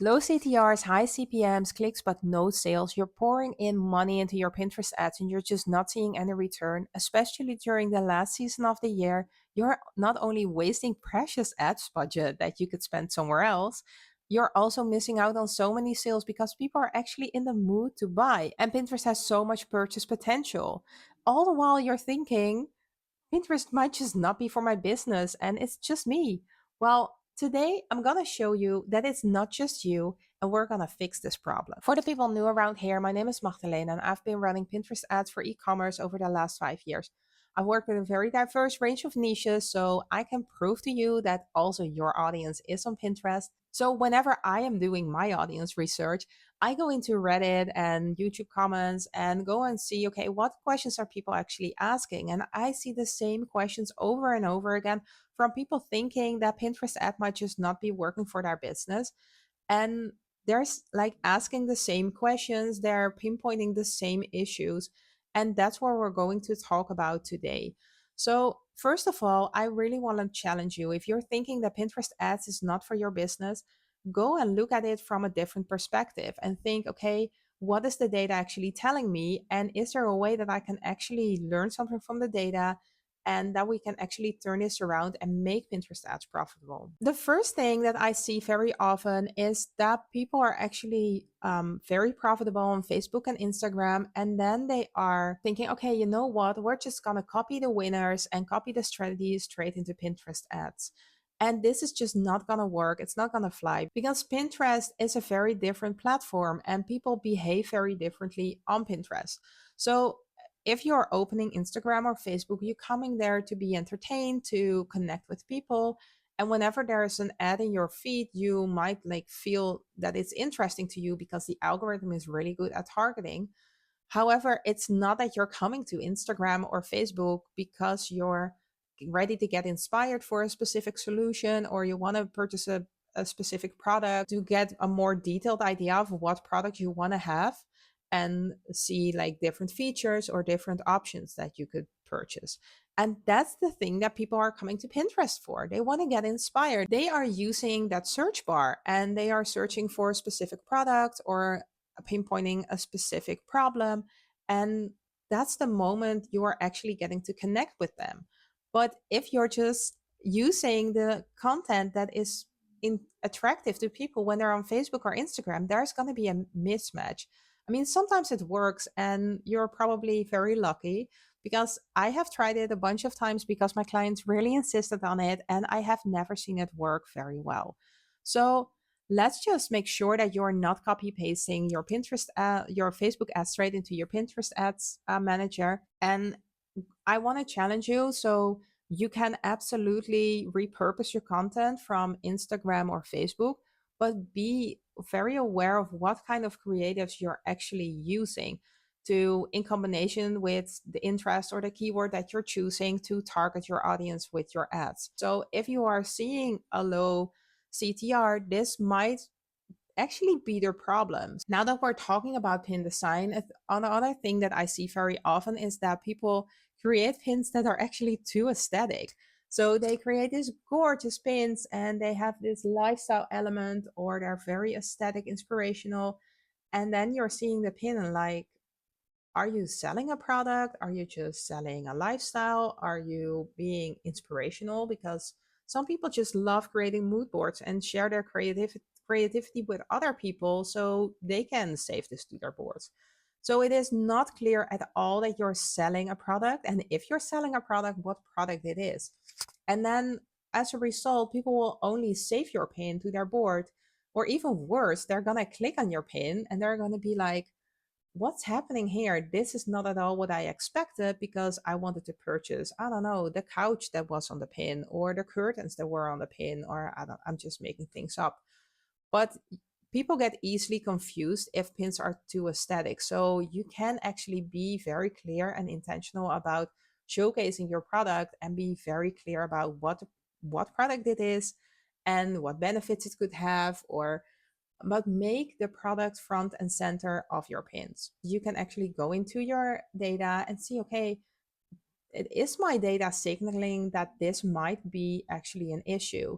Low CTRs, high CPMs, clicks, but no sales. You're pouring in money into your Pinterest ads and you're just not seeing any return, especially during the last season of the year. You're not only wasting precious ads budget that you could spend somewhere else, you're also missing out on so many sales because people are actually in the mood to buy. And Pinterest has so much purchase potential. All the while you're thinking, Pinterest might just not be for my business and it's just me. Well, today I'm gonna show you that it's not just you and we're gonna fix this problem. For the people new around here, my name is Magdalena and I've been running Pinterest ads for e-commerce over the last 5 years. I've worked with a very diverse range of niches, so I can prove to you that also your audience is on Pinterest. So whenever I am doing my audience research, I go into Reddit and YouTube comments and go and see, okay, what questions are people actually asking? And I see the same questions over and over again from people thinking that Pinterest ad might just not be working for their business. And there's like asking the same questions, they're pinpointing the same issues. And that's what we're going to talk about today. So, first of all, I really want to challenge you. If you're thinking that Pinterest ads is not for your business, go and look at it from a different perspective and think, okay, what is the data actually telling me? And is there a way that I can actually learn something from the data and that we can actually turn this around and make Pinterest ads profitable? The first thing that I see very often is that people are actually very profitable on Facebook and Instagram, and then they are thinking, okay, you know what, we're just gonna copy the winners and copy the strategies straight into Pinterest ads. And this is just not going to work. It's not going to fly because Pinterest is a very different platform and people behave very differently on Pinterest. So if you're opening Instagram or Facebook, you're coming there to be entertained, to connect with people. And whenever there's an ad in your feed, you might like feel that it's interesting to you because the algorithm is really good at targeting. However, it's not that you're coming to Instagram or Facebook because you're ready to get inspired for a specific solution or you want to purchase a specific product to get a more detailed idea of what product you want to have and see like different features or different options that you could purchase. And that's the thing that people are coming to Pinterest for. They want to get inspired. They are using that search bar and they are searching for a specific product or pinpointing a specific problem. And that's the moment you are actually getting to connect with them. But if you're just using the content that is attractive to people when they're on Facebook or Instagram, there's going to be a mismatch. I mean, sometimes it works and you're probably very lucky because I have tried it a bunch of times because my clients really insisted on it and I have never seen it work very well. So let's just make sure that you're not copy pasting your your Facebook ads straight into your Pinterest ads manager. And I want to challenge you. So you can absolutely repurpose your content from Instagram or Facebook, but be very aware of what kind of creatives you're actually using to, in combination with the interest or the keyword that you're choosing to target your audience with your ads. So if you are seeing a low CTR, this might actually be their problems. Now that we're talking about pin design, another thing that I see very often is that people create pins that are actually too aesthetic. So they create these gorgeous pins and they have this lifestyle element or they're very aesthetic, inspirational. And then you're seeing the pin and like, are you selling a product? Are you just selling a lifestyle? Are you being inspirational? Because some people just love creating mood boards and share their creativity with other people so they can save this to their boards. So it is not clear at all that you're selling a product. And if you're selling a product, what product it is. And then as a result, people will only save your pin to their board. Or even worse, they're going to click on your pin and they're going to be like, what's happening here? This is not at all what I expected because I wanted to purchase, I don't know, the couch that was on the pin or the curtains that were on the pin, or I'm just making things up. But people get easily confused if pins are too aesthetic. So you can actually be very clear and intentional about showcasing your product and be very clear about what product it is and what benefits it could have, or but make the product front and center of your pins. You can actually go into your data and see, okay, it is my data signaling that this might be actually an issue.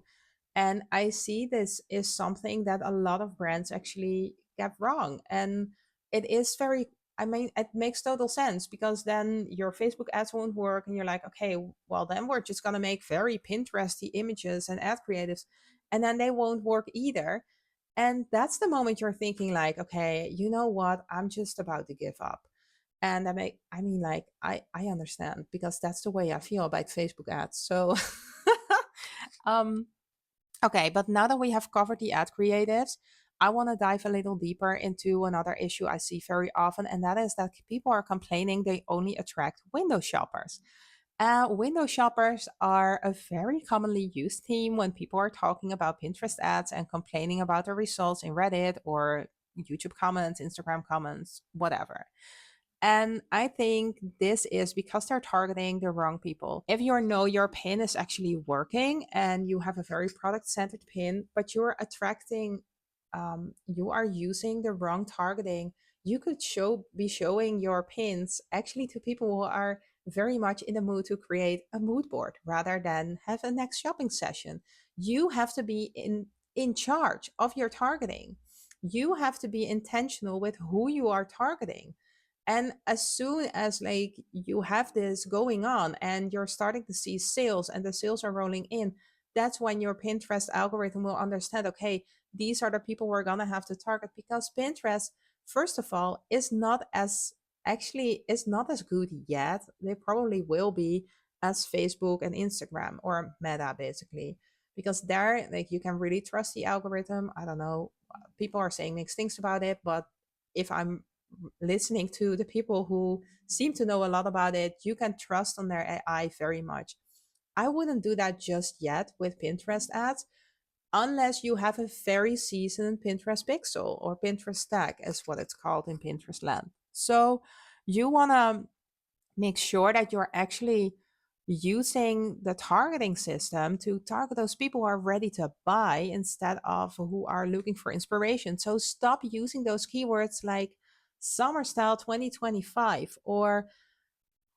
And I see this is something that a lot of brands actually get wrong. And it is very, I mean, it makes total sense because then your Facebook ads won't work. And you're like, okay, well, then we're just going to make very Pinteresty images and ad creatives. And then they won't work either. And that's the moment you're thinking, like, okay, you know what? I'm just about to give up. And I mean, like, I understand because that's the way I feel about Facebook ads. So, um, okay, but now that we have covered the ad creatives, I want to dive a little deeper into another issue I see very often, and that is that people are complaining they only attract window shoppers. Window shoppers are a very commonly used theme when people are talking about Pinterest ads and complaining about the results in Reddit or YouTube comments, Instagram comments, whatever. And I think this is because they're targeting the wrong people. If you know your pin is actually working and you have a very product centered pin, but you're attracting, you are using the wrong targeting, you could be showing your pins actually to people who are very much in the mood to create a mood board rather than have a next shopping session. You have to be in charge of your targeting. You have to be intentional with who you are targeting. And as soon as like you have this going on and you're starting to see sales and the sales are rolling in, that's when your Pinterest algorithm will understand, okay, these are the people we're gonna have to target, because Pinterest, first of all, is not as good yet. They probably will be as Facebook and Instagram or Meta basically. Because there, like, you can really trust the algorithm. I don't know. People are saying mixed things about it, but if I'm listening to the people who seem to know a lot about it, you can trust on their AI very much. I wouldn't do that just yet with Pinterest ads unless you have a very seasoned Pinterest pixel or Pinterest tag, as what it's called in Pinterest land. So you want to make sure that you're actually using the targeting system to target those people who are ready to buy instead of who are looking for inspiration. So stop using those keywords like summer style 2025 or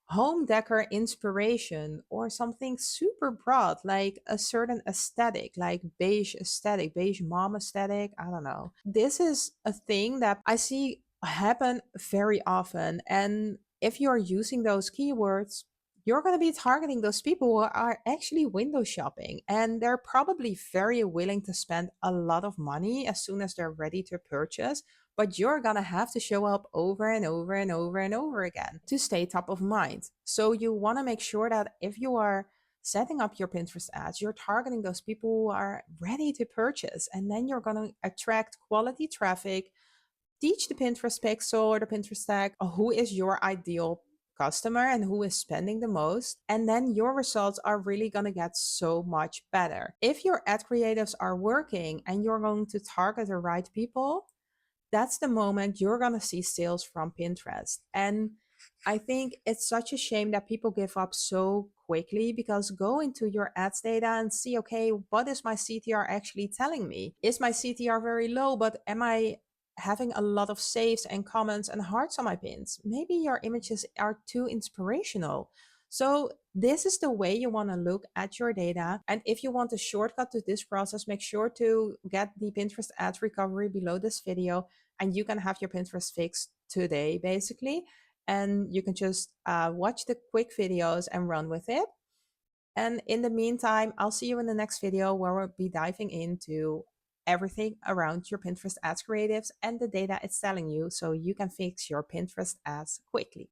home decor inspiration or something super broad like a certain aesthetic, like beige aesthetic, beige mom aesthetic. I don't know. This is a thing that I see happen very often. And if you're using those keywords, you're going to be targeting those people who are actually window shopping, and they're probably very willing to spend a lot of money as soon as they're ready to purchase, but you're gonna have to show up over and over and over and over again to stay top of mind. So you wanna make sure that if you are setting up your Pinterest ads, you're targeting those people who are ready to purchase, and then you're gonna attract quality traffic, teach the Pinterest pixel or the Pinterest tag who is your ideal customer and who is spending the most, and then your results are really going to get so much better. If your ad creatives are working and you're going to target the right people, that's the moment you're going to see sales from Pinterest. And I think it's such a shame that people give up so quickly, because go into your ads data and see, okay, what is my CTR actually telling me? Is my CTR very low, but am I having a lot of saves and comments and hearts on my pins? Maybe your images are too inspirational. So this is the way you want to look at your data. And if you want a shortcut to this process, make sure to get the Pinterest ads recovery below this video, and you can have your Pinterest fixed today, basically. And you can just watch the quick videos and run with it. And in the meantime, I'll see you in the next video where we'll be diving into everything around your Pinterest ads creatives and the data it's telling you so you can fix your Pinterest ads quickly.